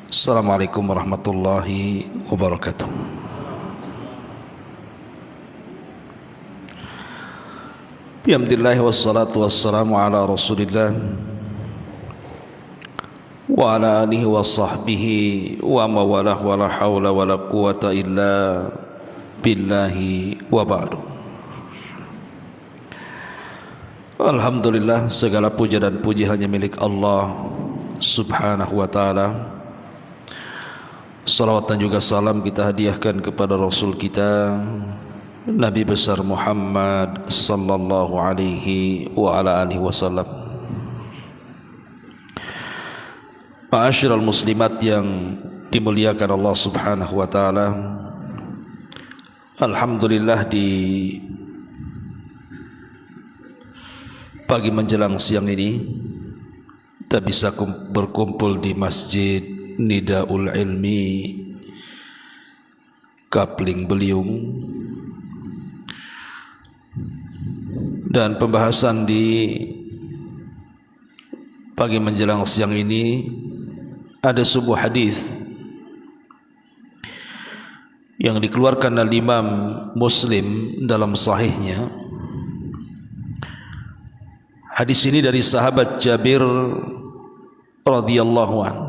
Assalamualaikum warahmatullahi wabarakatuh. Alhamdulillah wassalatu wassalamu ala Rasulillah wa ala alihi wa sahbihi wa mawalah wa la hawla wa la quwata illa billahi wa ba'du. Alhamdulillah, segala puja dan puji hanya milik Allah subhanahu wa ta'ala. Salawat dan juga salam kita hadiahkan kepada Rasul kita Nabi besar Muhammad sallallahu alaihi wa ala alihi wasallam. Ma'asyiral muslimat yang dimuliakan Allah subhanahu wa ta'ala, alhamdulillah di pagi menjelang siang ini kita bisa berkumpul di Masjid Nidaul Ilmi Kapling Beliung, dan pembahasan di pagi menjelang siang ini ada sebuah hadis yang dikeluarkan oleh Imam Muslim dalam sahihnya. Hadis ini dari sahabat Jabir radhiyallahu anhu.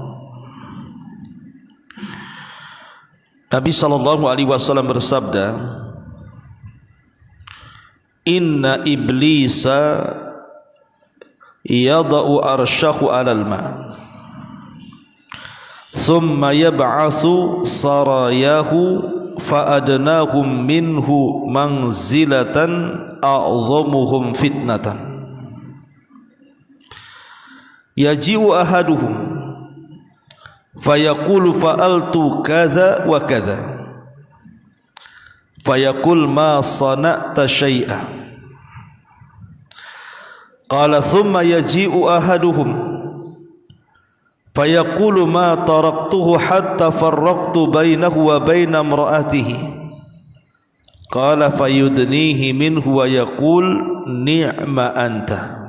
Nabi sallallahu alaihi wasallam bersabda, "Inna iblisa yada'u arsyahu 'alal ma' thumma yab'atsu sarayahu fa'adnahum minhu manzilatan a'dhamuhum fitnatan yaji'u ahaduhum fayaqulu fa'altu kadha wa kadha fayaqul ma sana'ta syai'a qala thumma yaji'u ahaduhum fayaqulu ma taraktuhu hatta farraqtu bainahu wa baina imra'atihi qala fayudnihi minhu wa yaqul ni'ma anta."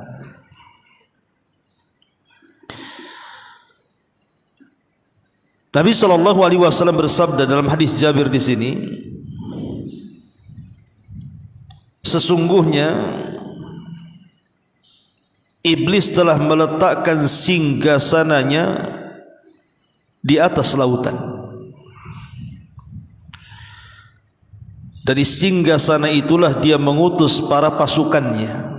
Nabi sallallahu alaihi wasallam bersabda dalam hadis Jabir di sini, sesungguhnya iblis telah meletakkan singgasananya di atas lautan. Dari singgasana itulah dia mengutus para pasukannya.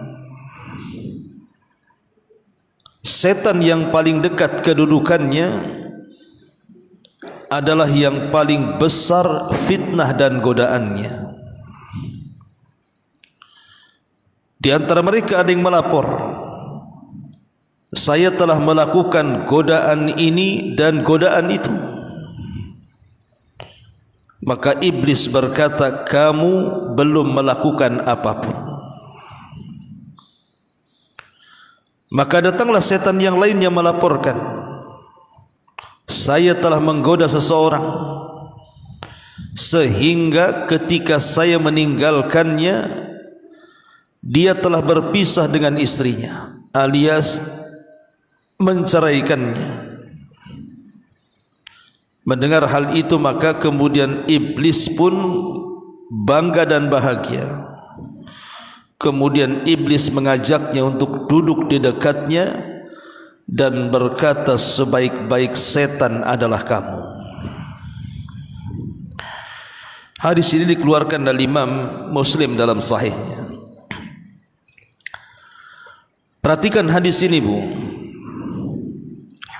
Setan yang paling dekat kedudukannya adalah yang paling besar fitnah dan godaannya. Di antara mereka ada yang melapor, "Saya telah melakukan godaan ini dan godaan itu." Maka iblis berkata, "Kamu belum melakukan apapun." Maka datanglah setan yang lainnya melaporkan, "Saya telah menggoda seseorang sehingga ketika saya meninggalkannya dia telah berpisah dengan istrinya alias menceraikannya." Mendengar hal itu maka kemudian iblis pun bangga dan bahagia. Kemudian iblis mengajaknya untuk duduk di dekatnya dan berkata, "Sebaik-baik setan adalah kamu." Hadis ini dikeluarkan oleh Imam Muslim dalam sahihnya. Perhatikan hadis ini, Bu.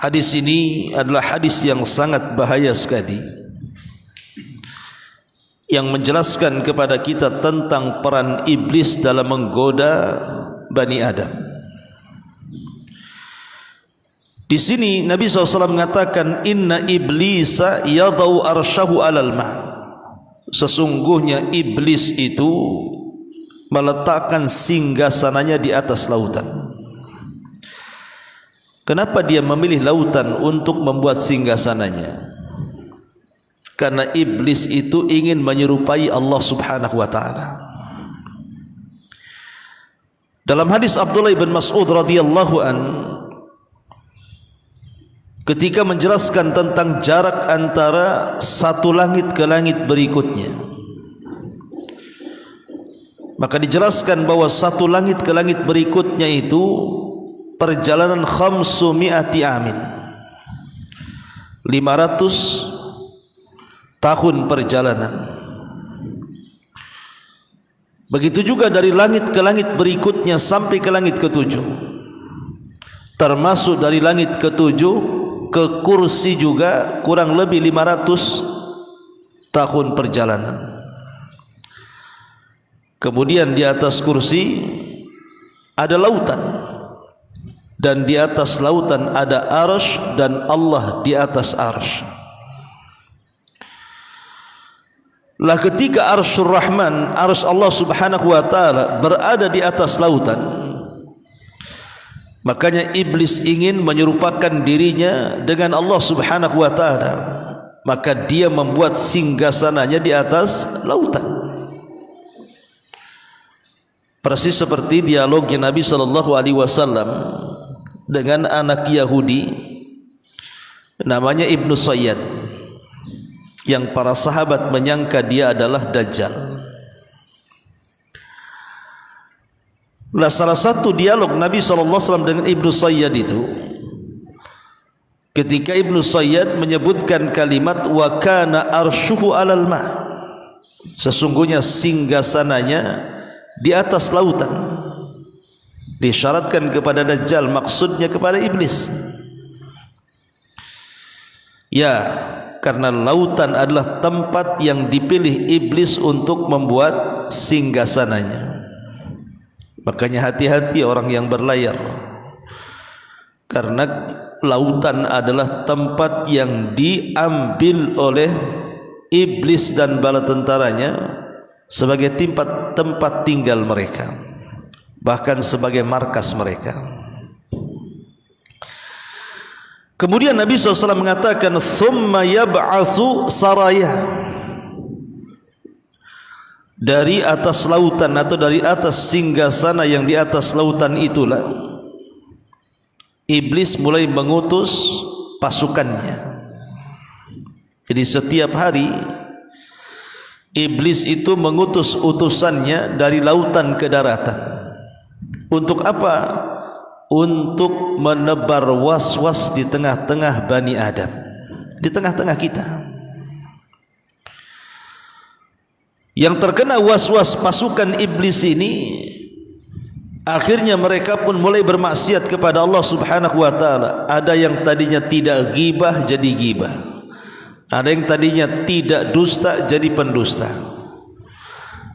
Hadis ini adalah hadis yang sangat bahaya sekali, yang menjelaskan kepada kita tentang peran iblis dalam menggoda Bani Adam. Di sini Nabi SAW mengatakan, "Inna iblisa yadau arsyahu 'alal ma'." Sesungguhnya iblis itu meletakkan singgasananya di atas lautan. Kenapa dia memilih lautan untuk membuat singgasananya? Karena iblis itu ingin menyerupai Allah Subhanahu wa ta'ala. Dalam hadis Abdullah bin Mas'ud radhiyallahu an, ketika menjelaskan tentang jarak antara satu langit ke langit berikutnya. Maka dijelaskan bahwa satu langit ke langit berikutnya itu perjalanan 500 amin, 500 tahun perjalanan. Begitu juga dari langit ke langit berikutnya sampai ke langit ketujuh, termasuk dari langit ketujuh ke kursi juga kurang lebih 500 tahun perjalanan. Kemudian di atas kursi ada lautan, dan di atas lautan ada arsy, dan Allah di atas arsy. Lah ketika arsyur Rahman, arsy Allah Subhanahu wa taala berada di atas lautan, makanya iblis ingin menyerupakan dirinya dengan Allah Subhanahu wa taala, maka dia membuat singgasananya di atas lautan. Persis seperti dialognya Nabi SAW dengan anak Yahudi namanya Ibnu Sayyad, yang para sahabat menyangka dia adalah Dajjal. Lah salah satu dialog Nabi SAW dengan Ibnu Sayyad itu, ketika Ibnu Sayyad menyebutkan kalimat wa kana arsyuhu alal ma, sesungguhnya singgasananya di atas lautan, disyaratkan kepada Dajjal, maksudnya kepada iblis. Ya, karena lautan adalah tempat yang dipilih iblis untuk membuat singgasananya. Makanya hati-hati orang yang berlayar, karena lautan adalah tempat yang diambil oleh iblis dan bala tentaranya sebagai tempat tinggal mereka, bahkan sebagai markas mereka. Kemudian Nabi SAW mengatakan thumma yab'atsu saraya, dari atas lautan atau dari atas singgasana yang di atas lautan itulah iblis mulai mengutus pasukannya. Jadi setiap hari iblis itu mengutus utusannya dari lautan ke daratan. Untuk apa? Untuk menebar was-was di tengah-tengah Bani Adam, di tengah-tengah kita. Yang terkena was-was pasukan iblis ini, akhirnya mereka pun mulai bermaksiat kepada Allah Subhanahu wa taala. Ada yang tadinya tidak ghibah jadi ghibah, ada yang tadinya tidak dusta jadi pendusta,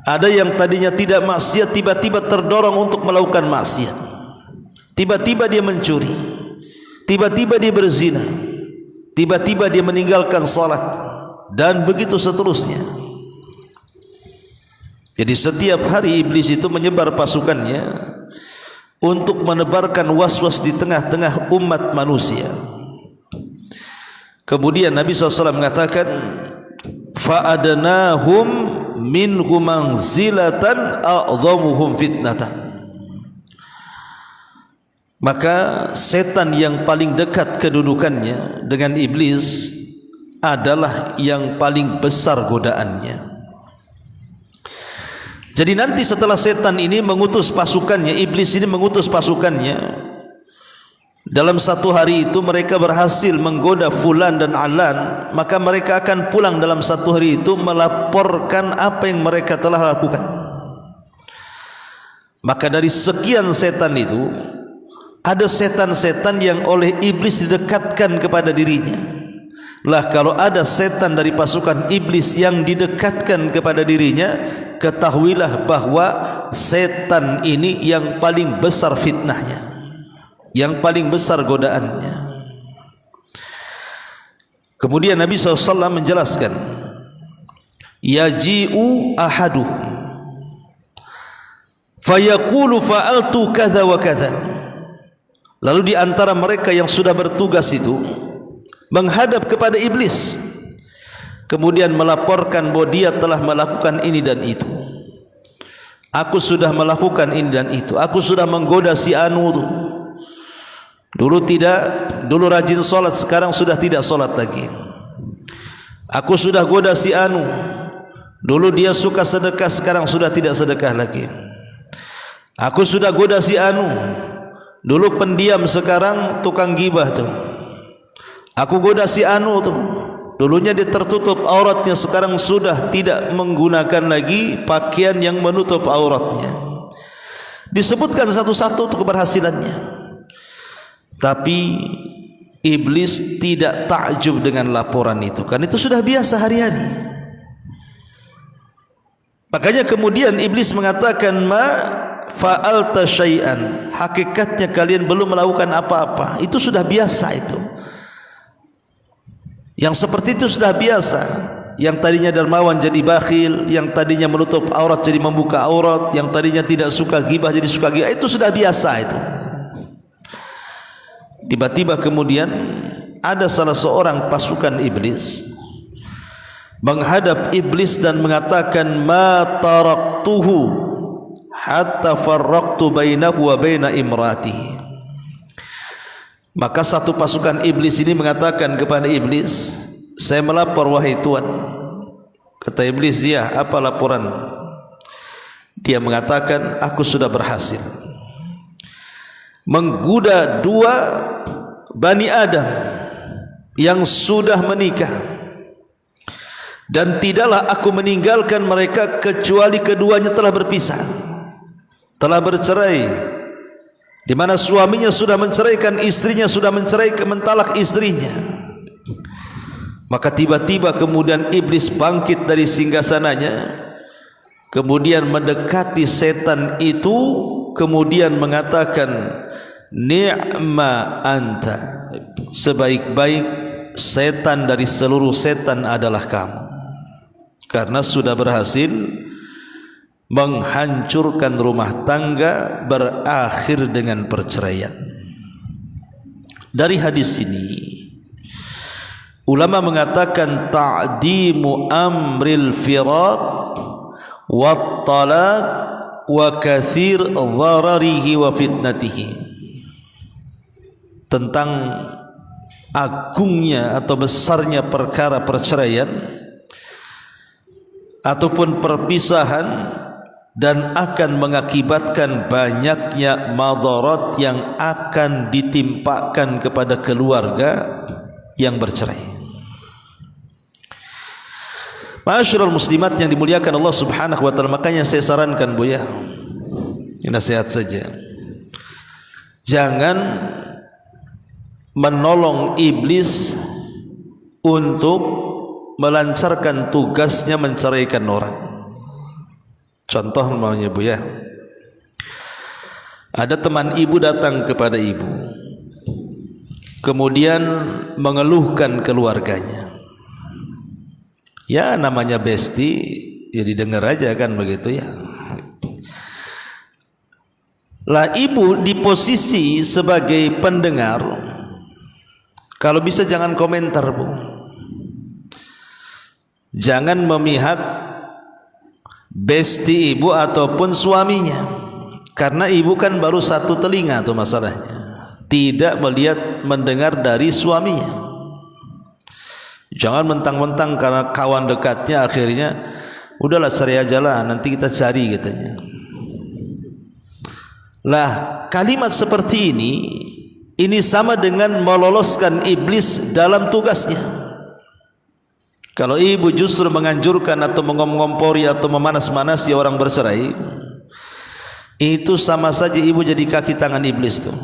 ada yang tadinya tidak maksiat tiba-tiba terdorong untuk melakukan maksiat, tiba-tiba dia mencuri, tiba-tiba dia berzina, tiba-tiba dia meninggalkan salat, dan begitu seterusnya. Jadi setiap hari iblis itu menyebar pasukannya untuk menebarkan was-was di tengah-tengah umat manusia. Kemudian Nabi SAW mengatakan fa'adnahum minhum manzilatan a'dhamuhum fitnatan, maka setan yang paling dekat kedudukannya dengan iblis adalah yang paling besar godaannya. Jadi nanti setelah setan ini mengutus pasukannya, iblis ini mengutus pasukannya, dalam satu hari itu mereka berhasil menggoda fulan dan alan, maka mereka akan pulang dalam satu hari itu melaporkan apa yang mereka telah lakukan. Maka dari sekian setan itu, ada setan-setan yang oleh iblis didekatkan kepada dirinya. Lah kalau ada setan dari pasukan iblis yang didekatkan kepada dirinya, ketahuilah bahwa setan ini yang paling besar fitnahnya, yang paling besar godaannya. Kemudian Nabi SAW menjelaskan, yaji'u ahaduhum fayaqulu fa'altu kadza wa kadza. Lalu di antara mereka yang sudah bertugas itu menghadap kepada iblis, kemudian melaporkan bahwa dia telah melakukan ini dan itu. Aku sudah melakukan ini dan itu, aku sudah menggoda si anu itu. Dulu rajin sholat, sekarang sudah tidak sholat lagi. Aku sudah goda si anu, dulu dia suka sedekah, sekarang sudah tidak sedekah lagi. Aku sudah goda si anu, dulu pendiam, sekarang tukang gibah tuh. Aku goda si anu tuh, dulunya dia tertutup auratnya, sekarang sudah tidak menggunakan lagi pakaian yang menutup auratnya. Disebutkan satu-satu untuk keberhasilannya. Tapi iblis tidak takjub dengan laporan itu, kan itu sudah biasa hari-hari. Makanya kemudian iblis mengatakan, ma fa'alta syai'an, hakikatnya kalian belum melakukan apa-apa. Itu sudah biasa itu. Yang seperti itu sudah biasa. Yang tadinya dermawan jadi bakhil, yang tadinya menutup aurat jadi membuka aurat, yang tadinya tidak suka gibah jadi suka gibah. Itu sudah biasa itu. Tiba-tiba kemudian ada salah seorang pasukan iblis menghadap iblis dan mengatakan, ma taraktuhu hatta farraqtu bainahu wa baina imratihi. Maka satu pasukan iblis ini mengatakan kepada iblis, saya melapor wahai Tuhan. Kata iblis, ya, apa laporan? Dia mengatakan, aku sudah berhasil menggoda 2 Bani Adam yang sudah menikah, dan tidaklah aku meninggalkan mereka kecuali keduanya telah berpisah, telah bercerai, di mana suaminya sudah menceraikan istrinya, sudah mentalak istrinya. Maka tiba-tiba kemudian iblis bangkit dari singgasananya, kemudian mendekati setan itu, kemudian mengatakan, ni'ma anta, sebaik-baik setan dari seluruh setan adalah kamu, karena sudah berhasil menghancurkan rumah tangga, berakhir dengan perceraian. Dari hadis ini ulama mengatakan ta'dimu amril firaq wa talaq wa kathir dhararihi wa fitnatihi, tentang agungnya atau besarnya perkara perceraian ataupun perpisahan, dan akan mengakibatkan banyaknya madarat yang akan ditimpakan kepada keluarga yang bercerai. Ma'asyiral muslimat yang dimuliakan Allah Subhanahu wa taala, makanya saya sarankan Buya, ini nasihat saja, jangan menolong iblis untuk melancarkan tugasnya menceraikan orang. Contoh maunya Buya, ada teman ibu datang kepada ibu, kemudian mengeluhkan keluarganya. Ya, namanya besti, ya didengar aja kan begitu ya. Lah ibu di posisi sebagai pendengar, kalau bisa jangan komentar Bu, jangan memihak besti ibu ataupun suaminya, karena ibu kan baru satu telinga tuh masalahnya, tidak melihat mendengar dari suaminya. Jangan mentang-mentang karena kawan dekatnya akhirnya udahlah cari aja lah, nanti kita cari katanya. Lah kalimat seperti ini sama dengan meloloskan iblis dalam tugasnya. Kalau ibu justru menganjurkan atau mengompori atau memanas-manasi orang bercerai, itu sama saja ibu jadi kaki tangan iblis tuh.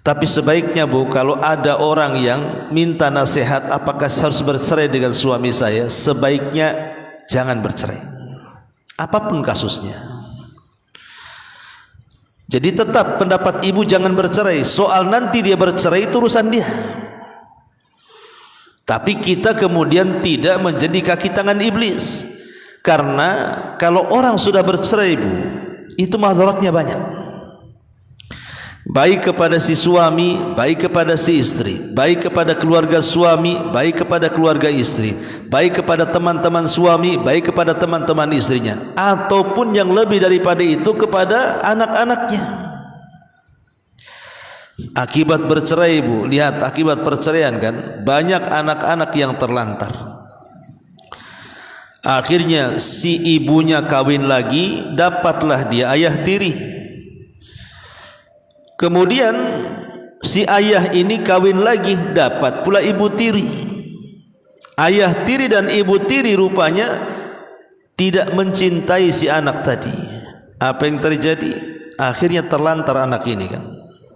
Tapi sebaiknya Bu, kalau ada orang yang minta nasihat apakah harus bercerai dengan suami saya, sebaiknya jangan bercerai, apapun kasusnya. Jadi tetap pendapat ibu jangan bercerai, soal nanti dia bercerai itu urusan dia. Tapi kita kemudian tidak menjadi kaki tangan iblis, karena kalau orang sudah bercerai Bu, itu madaratnya banyak, baik kepada si suami, baik kepada si istri, baik kepada keluarga suami, baik kepada keluarga istri, baik kepada teman-teman suami, baik kepada teman-teman istrinya, ataupun yang lebih daripada itu kepada anak-anaknya. Akibat bercerai, Bu, lihat akibat perceraian kan, banyak anak-anak yang terlantar. Akhirnya si ibunya kawin lagi, dapatlah dia ayah tiri. Kemudian si ayah ini kawin lagi, dapat pula ibu tiri. Ayah tiri dan ibu tiri rupanya tidak mencintai si anak tadi. Apa yang terjadi? Akhirnya terlantar anak ini kan.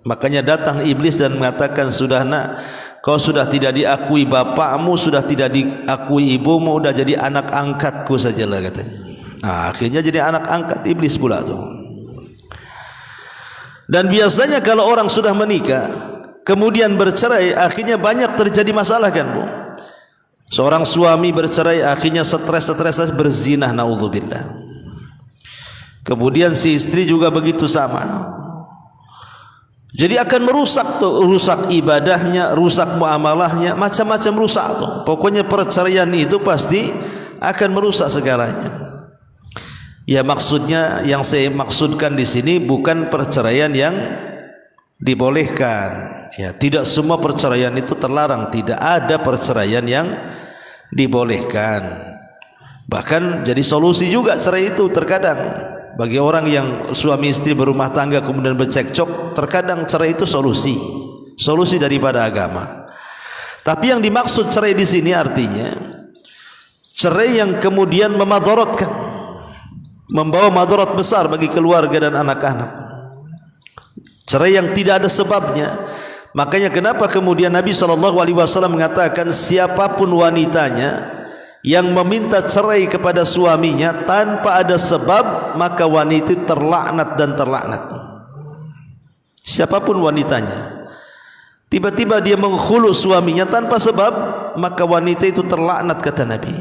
Makanya datang iblis dan mengatakan, sudah nak, kau sudah tidak diakui bapakmu, sudah tidak diakui ibumu, sudah jadi anak angkatku sajalah katanya. Akhirnya jadi anak angkat iblis pula tuh. Dan biasanya kalau orang sudah menikah kemudian bercerai, akhirnya banyak terjadi masalah kan, Bu. Seorang suami bercerai akhirnya stres berzina, naudzubillah. Kemudian si istri juga begitu sama. Jadi akan rusak ibadahnya, rusak muamalahnya, macam-macam rusak tuh. Pokoknya perceraian itu pasti akan merusak segalanya. Ya, maksudnya yang saya maksudkan di sini bukan perceraian yang dibolehkan. Ya, tidak semua perceraian itu terlarang, tidak ada perceraian yang dibolehkan. Bahkan jadi solusi juga cerai itu terkadang. Bagi orang yang suami istri berumah tangga kemudian bercekcok, terkadang cerai itu solusi daripada agama. Tapi yang dimaksud cerai di sini artinya cerai yang kemudian memadaratkan, membawa madarat besar bagi keluarga dan anak-anak. Cerai yang tidak ada sebabnya. Makanya kenapa kemudian Nabi SAW mengatakan, siapapun wanitanya yang meminta cerai kepada suaminya tanpa ada sebab, maka wanita itu terlaknat dan terlaknat. Siapapun wanitanya, tiba-tiba dia menghulu suaminya tanpa sebab, maka wanita itu terlaknat, kata Nabi.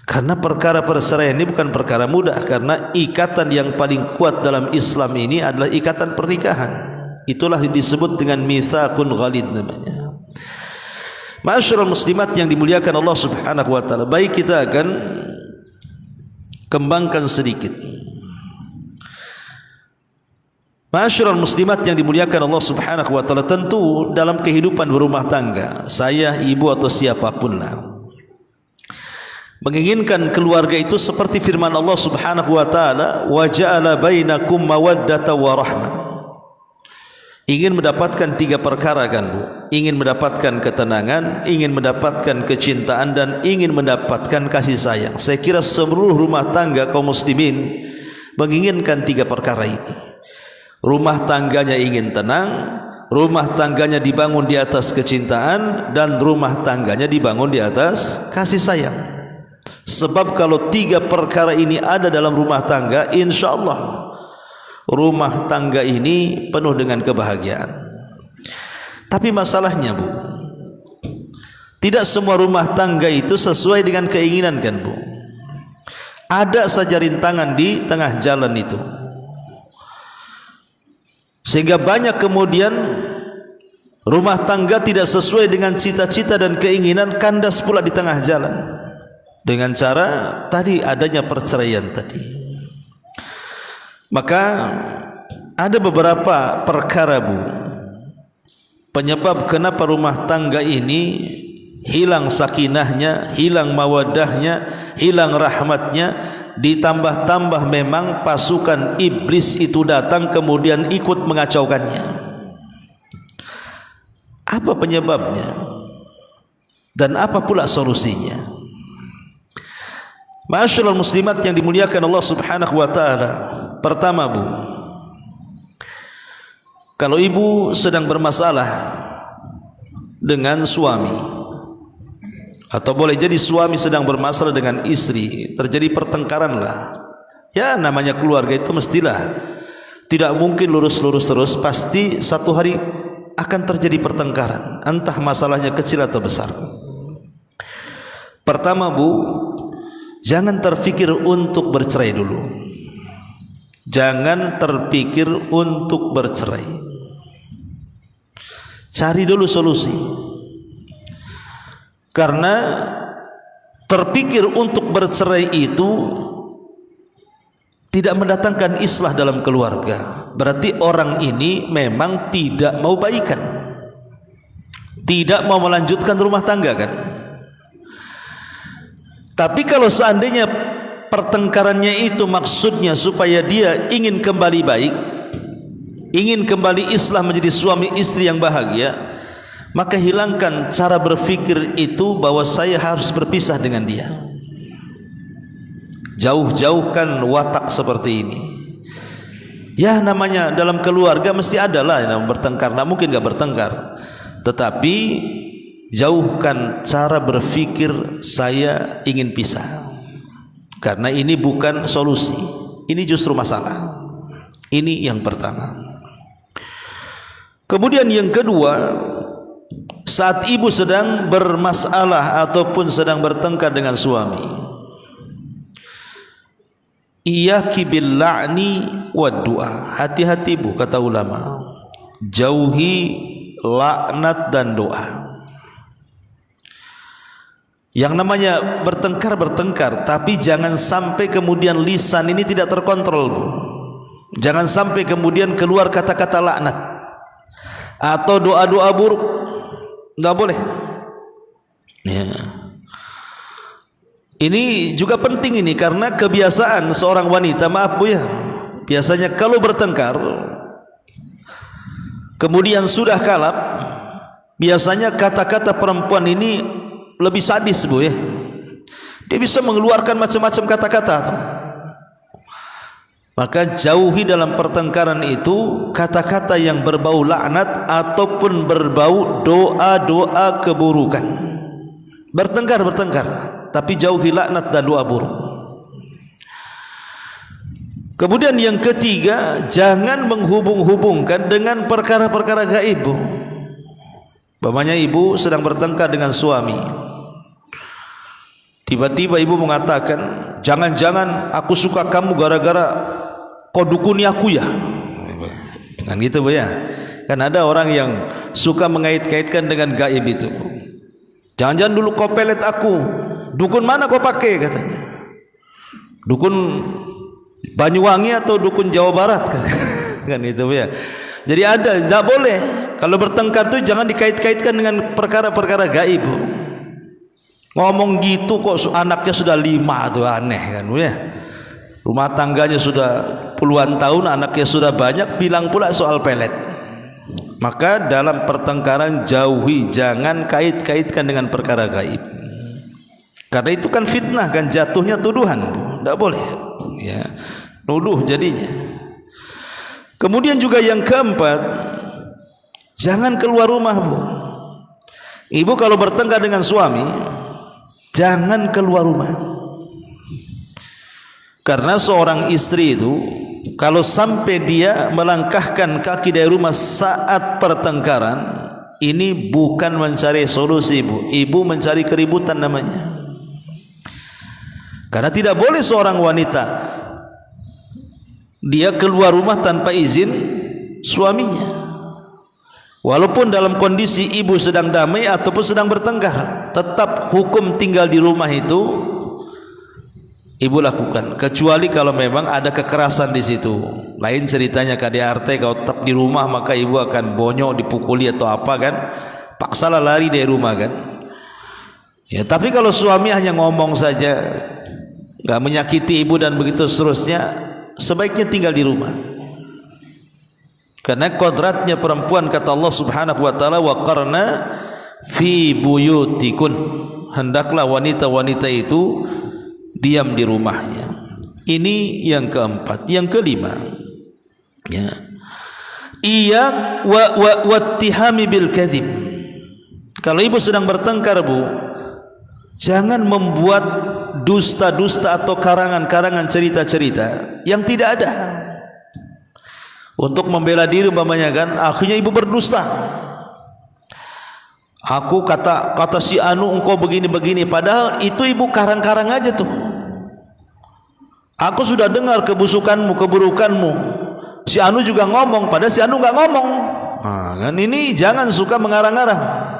Karena perkara perceraian ini bukan perkara mudah, karena ikatan yang paling kuat dalam Islam ini adalah ikatan pernikahan. Itulah disebut dengan mitsaqun ghalid namanya. Ma'asyiral muslimat yang dimuliakan Allah Subhanahu wa taala, baik kita akan kembangkan sedikit. Ma'asyiral muslimat yang dimuliakan Allah Subhanahu wa taala, tentu dalam kehidupan berumah tangga, saya, ibu atau siapapun lah, menginginkan keluarga itu seperti firman Allah Subhanahu wa taala, wa ja'ala bainakum mawaddata wa rahmah. Ingin mendapatkan tiga perkara kan, Bu? Ingin mendapatkan ketenangan, ingin mendapatkan kecintaan, dan ingin mendapatkan kasih sayang. Saya kira seluruh rumah tangga kaum muslimin menginginkan tiga perkara ini. Rumah tangganya ingin tenang, rumah tangganya dibangun di atas kecintaan, dan rumah tangganya dibangun di atas kasih sayang. Sebab kalau tiga perkara ini ada dalam rumah tangga, insya Allah rumah tangga ini penuh dengan kebahagiaan. Tapi masalahnya, Bu, tidak semua rumah tangga itu sesuai dengan keinginan kan, Bu. Ada saja rintangan di tengah jalan itu, sehingga banyak kemudian rumah tangga tidak sesuai dengan cita-cita dan keinginan, kandas pula di tengah jalan dengan cara tadi adanya perceraian tadi. Maka ada beberapa perkara, Bu, penyebab kenapa rumah tangga ini hilang sakinahnya, hilang mawaddahnya, hilang rahmatnya, ditambah-tambah memang pasukan iblis itu datang kemudian ikut mengacaukannya. Apa penyebabnya? Dan apa pula solusinya? Ma'asyiral muslimat yang dimuliakan Allah Subhanahu wa taala, pertama, Bu, kalau ibu sedang bermasalah dengan suami, atau boleh jadi suami sedang bermasalah dengan istri, terjadi pertengkaran lah. Ya, namanya keluarga itu mestilah tidak mungkin lurus-lurus terus, pasti satu hari akan terjadi pertengkaran, entah masalahnya kecil atau besar. Pertama, Bu, jangan terfikir untuk bercerai dulu. Jangan terpikir untuk bercerai. Cari dulu solusi. Karena terpikir untuk bercerai itu tidak mendatangkan islah dalam keluarga, berarti orang ini memang tidak mau baikan, tidak mau melanjutkan rumah tangga kan. Tapi kalau seandainya pertengkarannya itu maksudnya supaya dia ingin kembali baik, ingin kembali islah menjadi suami istri yang bahagia, maka hilangkan cara berfikir itu bahwa saya harus berpisah dengan dia. Jauh-jauhkan watak seperti ini. Ya, namanya dalam keluarga mesti ada lah yang bertengkar, tak mungkin gak bertengkar. Tetapi jauhkan cara berfikir saya ingin pisah, karena ini bukan solusi, ini justru masalah. Ini yang pertama. Kemudian yang kedua, saat ibu sedang bermasalah ataupun sedang bertengkar dengan suami, iyyaki bil la'ni wad du'a. Hati-hati bu, kata ulama, jauhi laknat dan doa. Yang namanya bertengkar, tapi jangan sampai kemudian lisan ini tidak terkontrol bu. Jangan sampai kemudian keluar kata-kata laknat atau doa-doa buruk, tidak boleh ya. Ini juga penting ini, karena kebiasaan seorang wanita, maaf bu ya, biasanya kalau bertengkar kemudian sudah kalap, biasanya kata-kata perempuan ini lebih sadis bu ya. Dia bisa mengeluarkan macam-macam kata-kata. Maka jauhi dalam pertengkaran itu kata-kata yang berbau laknat ataupun berbau doa-doa keburukan. Bertengkar, tapi jauhi laknat dan doa buruk. Kemudian yang ketiga, jangan menghubung-hubungkan dengan perkara-perkara gaib. Umpamanya ibu sedang bertengkar dengan suami, tiba-tiba ibu mengatakan, jangan-jangan aku suka kamu gara-gara kau dukuni aku ya, kan gitu bu ya. Kan ada orang yang suka mengait-kaitkan dengan gaib itu. Jangan-jangan dulu kau pelet aku, dukun mana kau pakai katanya, dukun Banyuwangi atau dukun Jawa Barat kan itu ya. Jadi ada, tidak boleh kalau bertengkar itu jangan dikait-kaitkan dengan perkara-perkara gaib. Ngomong gitu kok anaknya sudah 5 tuh, aneh kan ya. Rumah tangganya sudah puluhan tahun, anaknya sudah banyak, bilang pula soal pelet. Maka dalam pertengkaran jauhi, jangan kait-kaitkan dengan perkara gaib. Karena itu kan fitnah, kan jatuhnya tuduhan, tidak boleh ya, nuduh jadinya. Kemudian juga yang keempat, jangan keluar rumah bu. Ibu kalau bertengkar dengan suami, jangan keluar rumah. Karena seorang istri itu kalau sampai dia melangkahkan kaki dari rumah saat pertengkaran, ini bukan mencari solusi bu, ibu mencari keributan namanya. Karena tidak boleh seorang wanita dia keluar rumah tanpa izin suaminya, walaupun dalam kondisi ibu sedang damai ataupun sedang bertengkar, tetap hukum tinggal di rumah itu ibu lakukan, kecuali kalau memang ada kekerasan di situ. Lain ceritanya KDRT, kalau tetap di rumah maka ibu akan bonyok, dipukuli atau apa kan, paksalah lari dari rumah kan ya. Tapi kalau suami hanya ngomong saja, nggak menyakiti ibu dan begitu seterusnya, sebaiknya tinggal di rumah. Karena kodratnya perempuan, kata Allah subhanahu wa ta'ala, wa qarna fi buyutikun, hendaklah wanita-wanita itu diam di rumahnya. Ini yang keempat. Yang kelima ya, iya wattihami bil kadhib. Kalau ibu sedang bertengkar bu, jangan membuat dusta-dusta atau karangan-karangan cerita-cerita yang tidak ada untuk membela diri. Umpamanya kan, akhirnya ibu berdusta, aku kata si anu engkau begini-begini, padahal itu ibu karang-karang aja tuh. Aku sudah dengar kebusukanmu, keburukanmu, si anu juga ngomong, padahal si anu nggak ngomong. Nah, kan ini jangan suka mengarang-arang.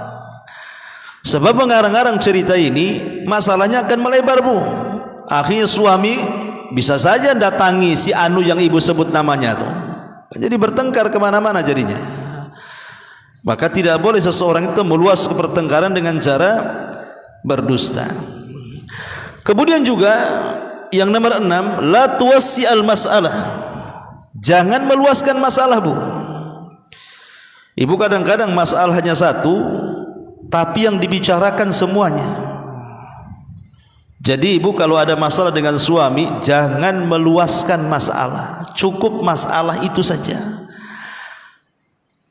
Sebab mengarang-arang cerita ini masalahnya akan melebar bu. Akhirnya suami bisa saja datangi si anu yang ibu sebut namanya tuh. Jadi bertengkar kemana-mana jadinya. Maka tidak boleh seseorang itu meluas ke pertengkaran dengan cara berdusta. Kemudian juga yang nomor 6, la tuwassi al masalah. Jangan meluaskan masalah, Bu. Ibu kadang-kadang masalah hanya satu, tapi yang dibicarakan semuanya. Jadi ibu kalau ada masalah dengan suami, jangan meluaskan masalah. Cukup masalah itu saja.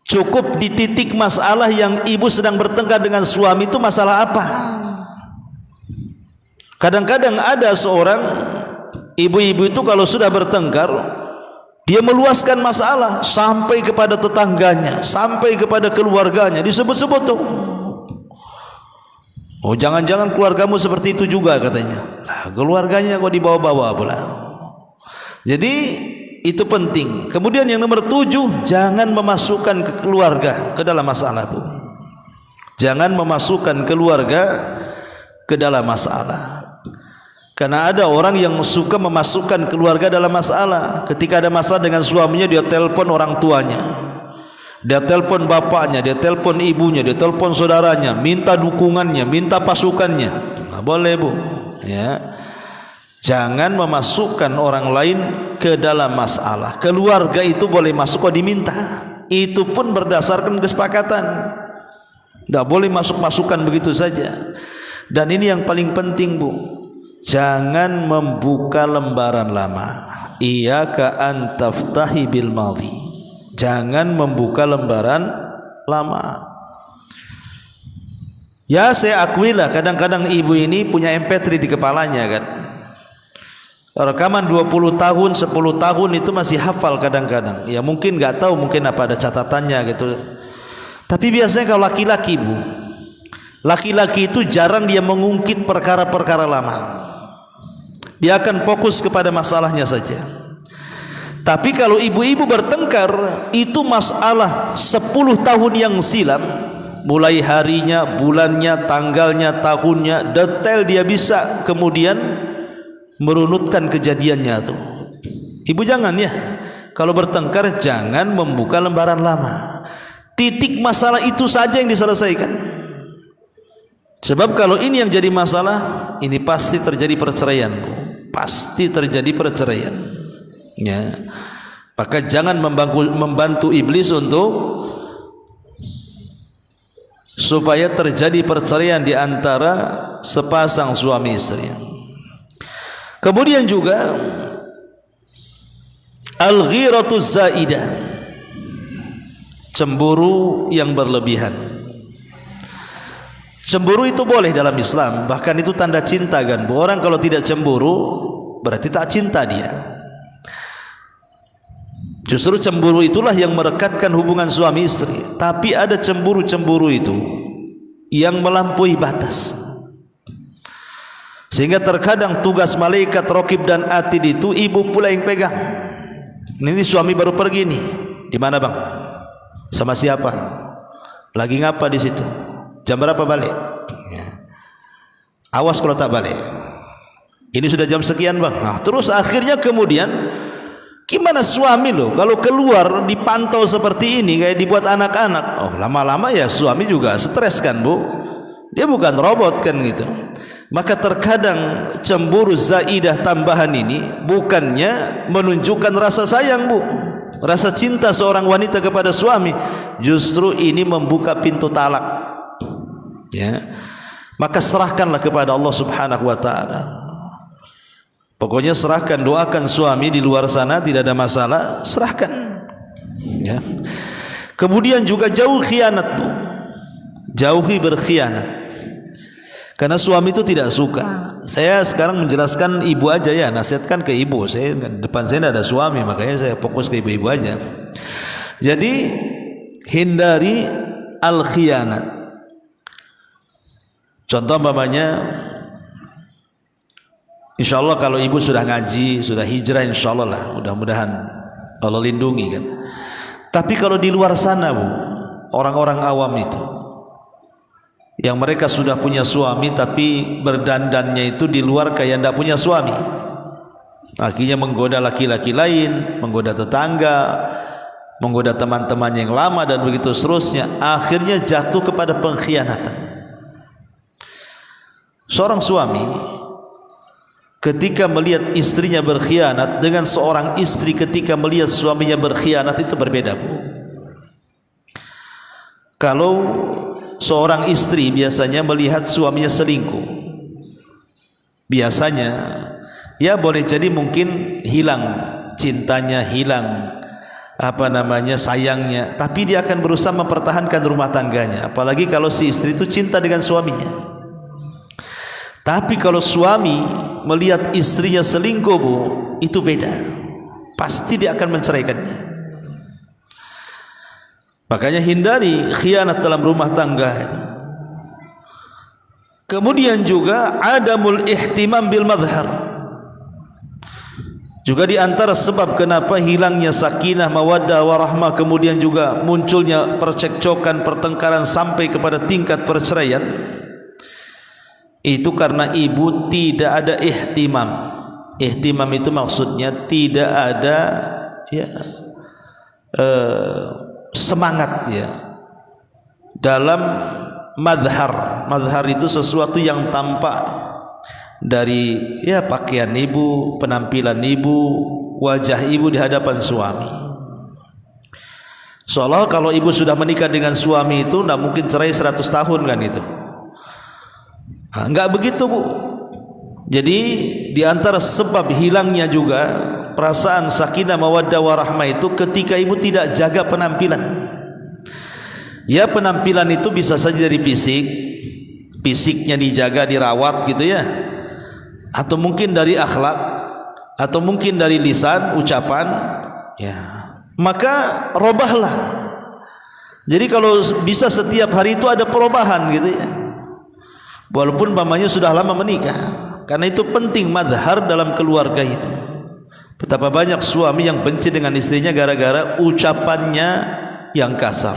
Cukup di titik masalah yang ibu sedang bertengkar dengan suami itu masalah apa. Kadang-kadang ada seorang ibu-ibu itu kalau sudah bertengkar, dia meluaskan masalah sampai kepada tetangganya, sampai kepada keluarganya, disebut-sebut tuh. Oh, jangan-jangan keluargamu seperti itu juga katanya. Lah, keluarganya kok dibawa-bawa pula. Jadi itu penting. Kemudian yang nomor 7, jangan memasukkan ke keluarga ke dalam masalah, Bu. Jangan memasukkan keluarga ke dalam masalah. Karena ada orang yang suka memasukkan keluarga dalam masalah. Ketika ada masalah dengan suaminya, dia telepon orang tuanya, dia telepon bapaknya, dia telepon ibunya, dia telepon saudaranya, minta dukungannya, minta pasukannya. Nggak boleh, Bu. Ya, jangan memasukkan orang lain ke dalam masalah. Keluarga itu boleh masuk kalau diminta. Itu pun berdasarkan kesepakatan. Nggak boleh masuk-masukkan begitu saja. Dan ini yang paling penting, Bu. Jangan membuka lembaran lama. Iyyaka an taftahi bil madhi. Jangan membuka lembaran lama. Ya, saya akuilah kadang-kadang ibu ini punya MP3 di kepalanya kan. Rekaman 20 tahun, 10 tahun itu masih hafal kadang-kadang. Ya mungkin enggak tahu, mungkin apa ada catatannya gitu. Tapi biasanya kalau laki-laki, Bu, laki-laki itu jarang dia mengungkit perkara-perkara lama. Dia akan fokus kepada masalahnya saja. Tapi kalau ibu-ibu bertengkar, itu masalah 10 tahun yang silam, mulai harinya, bulannya, tanggalnya, tahunnya, detail dia bisa kemudian merunutkan kejadiannya tuh. Ibu jangan ya, kalau bertengkar jangan membuka lembaran lama. Titik masalah itu saja yang diselesaikan. Sebab kalau ini yang jadi masalah, ini pasti terjadi perceraian, Bu. Pasti terjadi perceraian. Ya. Maka jangan membantu iblis untuk supaya terjadi perceraian di antara sepasang suami istri. Kemudian juga al-ghiratuz zaidah, cemburu yang berlebihan. Cemburu itu boleh dalam Islam, bahkan itu tanda cinta kan. Orang kalau tidak cemburu berarti tak cinta dia. Justru cemburu itulah yang merekatkan hubungan suami istri. Tapi ada cemburu-cemburu itu yang melampaui batas, sehingga terkadang tugas malaikat Raqib dan Atid itu ibu pula yang pegang. Ini suami baru pergi nih. Di mana, Bang? Sama siapa? Lagi ngapa di situ? Jam berapa balik? Ya. Awas kalau tak balik. Ini sudah jam sekian, Bang. Nah, terus akhirnya kemudian gimana suami loh kalau keluar dipantau seperti ini kayak dibuat anak-anak. Oh, lama-lama ya suami juga stres kan, Bu. Dia bukan robot kan gitu. Maka terkadang cemburu zaidah tambahan ini bukannya menunjukkan rasa sayang, Bu, rasa cinta seorang wanita kepada suami, justru ini membuka pintu talak. Ya, maka serahkanlah kepada Allah Subhanahu wa taala. Pokoknya serahkan, doakan suami di luar sana tidak ada masalah, serahkan. Ya. Kemudian juga jauh khianat, Bu. Jauhi berkhianat. Karena suami itu tidak suka. Saya sekarang menjelaskan ibu aja ya, nasihatkan ke ibu. Saya depan saya tidak ada suami, makanya saya fokus ke ibu-ibu aja. Jadi hindari al-khianat. Contoh umpamanya, insya Allah kalau ibu sudah ngaji, sudah hijrah, insya Allah lah, mudah-mudahan Allah lindungi kan. Tapi kalau di luar sana, Bu, orang-orang awam itu yang mereka sudah punya suami tapi berdandannya itu di luar kayak tidak punya suami. Akhirnya menggoda laki-laki lain, menggoda tetangga, menggoda teman-teman yang lama, dan begitu seterusnya. Akhirnya jatuh kepada pengkhianatan. Seorang suami ketika melihat istrinya berkhianat dengan seorang istri ketika melihat suaminya berkhianat itu berbeda, Bu. Kalau seorang istri biasanya melihat suaminya selingkuh, biasanya ya boleh jadi mungkin hilang cintanya, hilang sayangnya, tapi dia akan berusaha mempertahankan rumah tangganya. Apalagi kalau si istri itu cinta dengan suaminya. Tapi kalau suami melihat istrinya selingkuh, Bu, itu beda. Pasti dia akan menceraikannya. Makanya hindari khianat dalam rumah tangga. Kemudian juga adamul ihtimam bil madhar. Juga di antara sebab kenapa hilangnya sakinah, mawaddah, warahmah, kemudian juga munculnya percekcokan, pertengkaran sampai kepada tingkat perceraian, itu karena ibu tidak ada ihtimam. Ihtimam itu maksudnya tidak ada semangat ya dalam madhar. Madhar itu sesuatu yang tampak dari pakaian ibu, penampilan ibu, wajah ibu di hadapan suami. Seolah kalau ibu sudah menikah dengan suami itu tidak mungkin cerai 100 tahun kan itu. Enggak begitu, Bu. Jadi di antara sebab hilangnya juga perasaan sakinah, mawaddah, warahmah itu ketika ibu tidak jaga penampilan. Ya, penampilan itu bisa saja dari fisiknya dijaga, dirawat gitu ya, atau mungkin dari akhlak, atau mungkin dari lisan, ucapan ya, maka robahlah. Jadi kalau bisa setiap hari itu ada perubahan gitu ya, walaupun mamanya sudah lama menikah. Karena itu penting madhar dalam keluarga itu. Betapa banyak suami yang benci dengan istrinya gara-gara ucapannya yang kasar.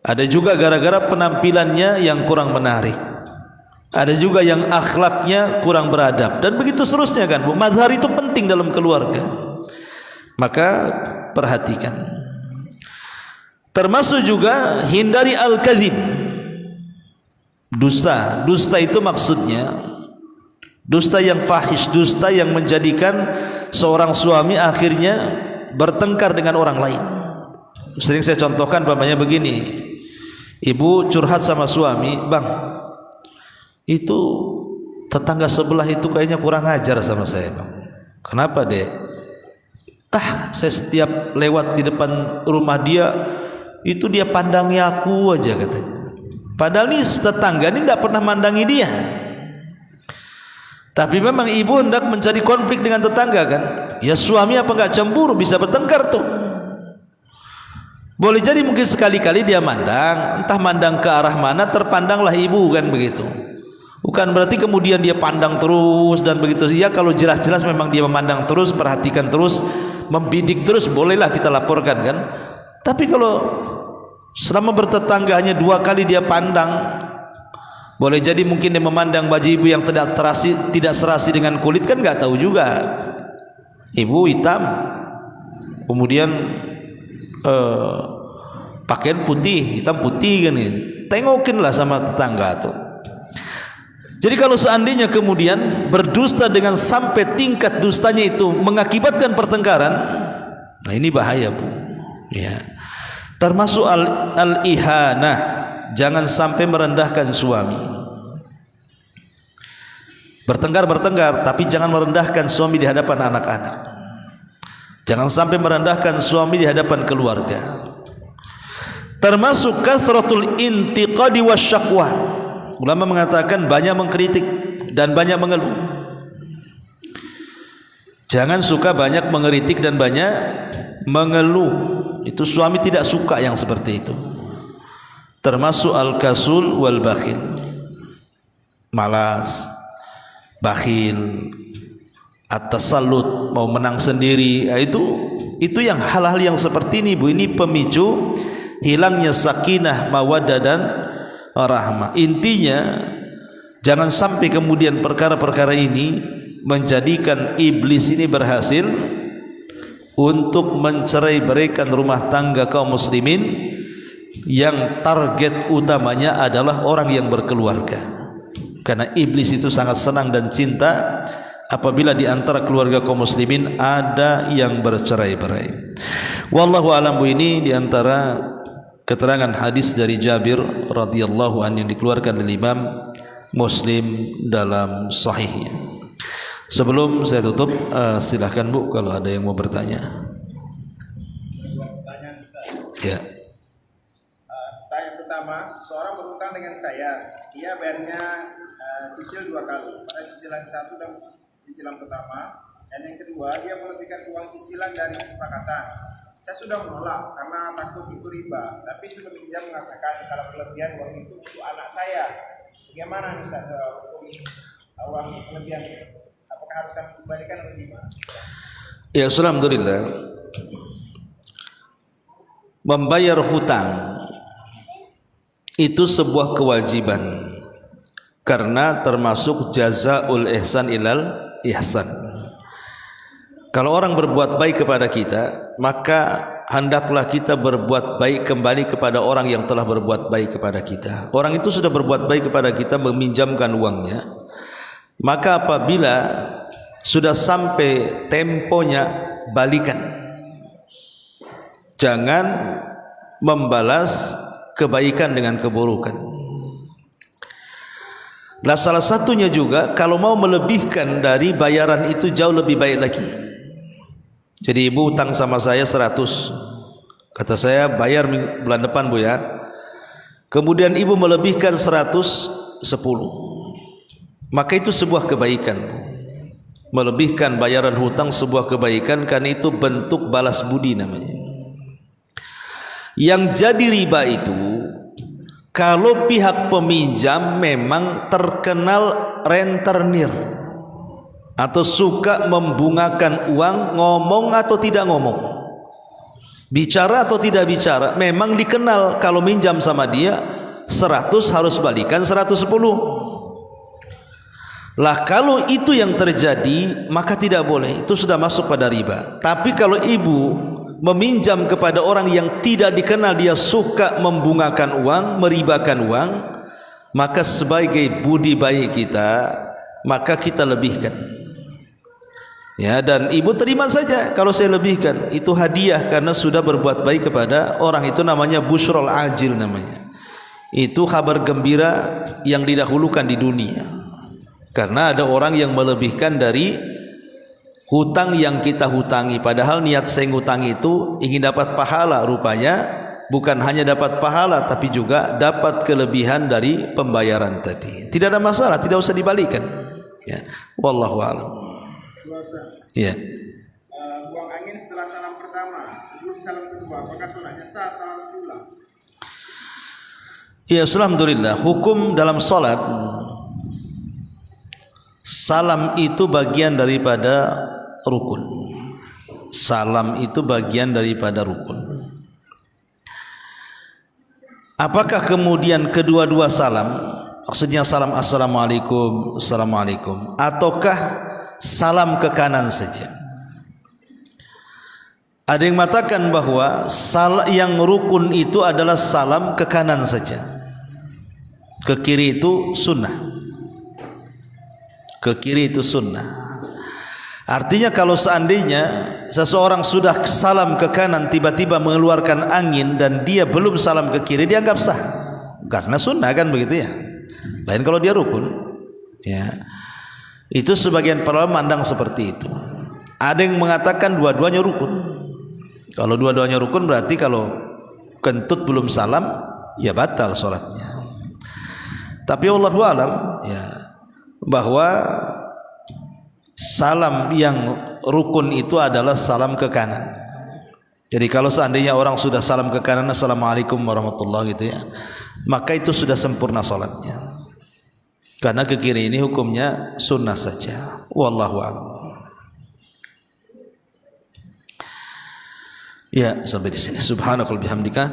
Ada juga gara-gara penampilannya yang kurang menarik. Ada juga yang akhlaknya kurang beradab, dan begitu seterusnya kan, Bu. Madhar itu penting dalam keluarga. Maka perhatikan. Termasuk juga hindari al-kadzib. Dusta. Dusta itu maksudnya dusta yang fahish, dusta yang menjadikan seorang suami akhirnya bertengkar dengan orang lain. Sering saya contohkan umpamanya begini. Ibu curhat sama suami, "Bang, itu tetangga sebelah itu kayaknya kurang ajar sama saya, Bang." "Kenapa, Dek?" Saya setiap lewat di depan rumah dia, itu dia pandangi aku aja," katanya. Padahal nih tetangga ini tidak pernah mandangi dia. Tapi memang ibu hendak mencari konflik dengan tetangga kan. Ya, suami apa enggak cemburu, bisa bertengkar tuh. Boleh jadi mungkin sekali-kali dia mandang, entah mandang ke arah mana, terpandanglah ibu kan begitu. Bukan berarti kemudian dia pandang terus dan begitu. Ya, kalau jelas-jelas memang dia memandang terus, perhatikan terus, membidik terus, bolehlah kita laporkan kan. Tapi kalau selama bertetangga hanya 2 kali dia pandang, boleh jadi mungkin dia memandang baju ibu yang tidak serasi dengan kulit kan, nggak tahu juga. Ibu hitam, kemudian pakaian putih, hitam putih kan ini. Tengokinlah sama tetangga tuh. Jadi kalau seandainya kemudian berdusta dengan sampai tingkat dustanya itu mengakibatkan pertengkaran, nah ini bahaya, Bu. Ya. Termasuk al-ihanah, jangan sampai merendahkan suami. Bertengkar tapi jangan merendahkan suami di hadapan anak-anak. Jangan sampai merendahkan suami di hadapan keluarga. Termasuk kasratul intiqadi wasyaqwa. Ulama mengatakan banyak mengkritik dan banyak mengeluh. Jangan suka banyak mengkritik dan banyak mengeluh. Itu suami tidak suka yang seperti itu. Termasuk al-kasul wal bakhil, malas, bakhil, at-tasallut, mau menang sendiri. Itu yang hal-hal yang seperti ini, Bu, ini pemicu hilangnya sakinah, mawaddah dan rahmah. Intinya jangan sampai kemudian perkara-perkara ini menjadikan iblis ini berhasil untuk mencerai-beraikan rumah tangga kaum muslimin yang target utamanya adalah orang yang berkeluarga. Karena iblis itu sangat senang dan cinta apabila di antara keluarga kaum muslimin ada yang bercerai-berai. Wallahu a'lam. Ini di antara keterangan hadis dari Jabir radhiyallahu anhu yang dikeluarkan oleh Imam Muslim dalam sahihnya. Sebelum saya tutup, silahkan Bu kalau ada yang mau bertanya. Ya. Pertanyaan pertama, seorang berhutang dengan saya, dia bayarnya cicil 2 kali, pada cicilan 1 dan cicilan pertama, dan yang kedua dia melebihkan uang cicilan dari kesepakatan. Saya sudah menolak karena takut itu riba, tapi sebelumnya mengatakan kalau kelebihan uang itu untuk anak saya. Bagaimana Ustaz hukum uang kelebihan tersebut? Apakah harus kami kembalikan atau gimana? Ya, alhamdulillah. Membayar hutang itu sebuah kewajiban karena termasuk jazaul ihsan ilal ihsan. Kalau orang berbuat baik kepada kita, maka hendaklah kita berbuat baik kembali kepada orang yang telah berbuat baik kepada kita. Orang itu sudah berbuat baik kepada kita, meminjamkan uangnya, maka apabila sudah sampai temponya, balikan. Jangan membalas kebaikan dengan keburukan. Nah, salah satunya juga kalau mau melebihkan dari bayaran itu jauh lebih baik lagi. Jadi ibu utang sama saya 100, kata saya bayar bulan depan Bu ya. Kemudian ibu melebihkan 110, maka itu sebuah kebaikan. Melebihkan bayaran hutang sebuah kebaikan karena itu bentuk balas budi namanya. Yang jadi riba itu kalau pihak peminjam memang terkenal rentenir atau suka membungakan uang, ngomong atau tidak ngomong, bicara atau tidak bicara, memang dikenal kalau minjam sama dia 100 harus balikan 110. Lah kalau itu yang terjadi maka tidak boleh, itu sudah masuk pada riba. Tapi kalau ibu meminjam kepada orang yang tidak dikenal dia suka membungakan uang, meribakan uang, maka sebagai budi baik kita, maka kita lebihkan. Ya, dan ibu terima saja kalau saya lebihkan, itu hadiah karena sudah berbuat baik kepada orang itu, namanya busyrul ajil namanya. Itu kabar gembira yang didahulukan di dunia. Karena ada orang yang melebihkan dari hutang yang kita hutangi, padahal niat saya ngutangi itu ingin dapat pahala, rupanya bukan hanya dapat pahala tapi juga dapat kelebihan dari pembayaran tadi. Tidak ada masalah, tidak usah dibalikan. Ya, wallahu a'lam. Ya. Buang angin setelah salam pertama, sebelum salam kedua, apakah sholatnya sah atau harus diulang? Ya, alhamdulillah. Hukum dalam salat, salam itu bagian daripada rukun. Salam itu bagian daripada rukun. Apakah kemudian kedua-dua salam, maksudnya salam assalamualaikum, assalamualaikum, ataukah salam ke kanan saja? Ada yang mengatakan bahwa yang rukun itu adalah salam ke kanan saja, ke kiri itu sunnah. Ke kiri itu sunnah. Artinya kalau seandainya seseorang sudah salam ke kanan tiba-tiba mengeluarkan angin dan dia belum salam ke kiri, dianggap sah karena sunnah, kan begitu ya. Lain kalau dia rukun, ya. Itu sebagian para ulama mandang seperti itu. Ada yang mengatakan dua-duanya rukun. Kalau dua-duanya rukun berarti kalau kentut belum salam ya batal sholatnya. Tapi Allahu a'lam ya, bahwa salam yang rukun itu adalah salam ke kanan. Jadi kalau seandainya orang sudah salam ke kanan, assalamualaikum warahmatullahi gitu ya, maka itu sudah sempurna sholatnya. Karena ke kiri ini hukumnya sunnah saja. Wallahu a'lam. Ya, sampai di sini. Subhanakal bihamdika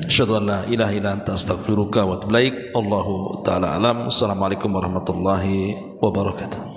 asyhadu an la ilaha illa anta astaghfiruka wa atubu ilaik. Allahu taala alam. Assalamualaikum warahmatullahi wabarakatuh.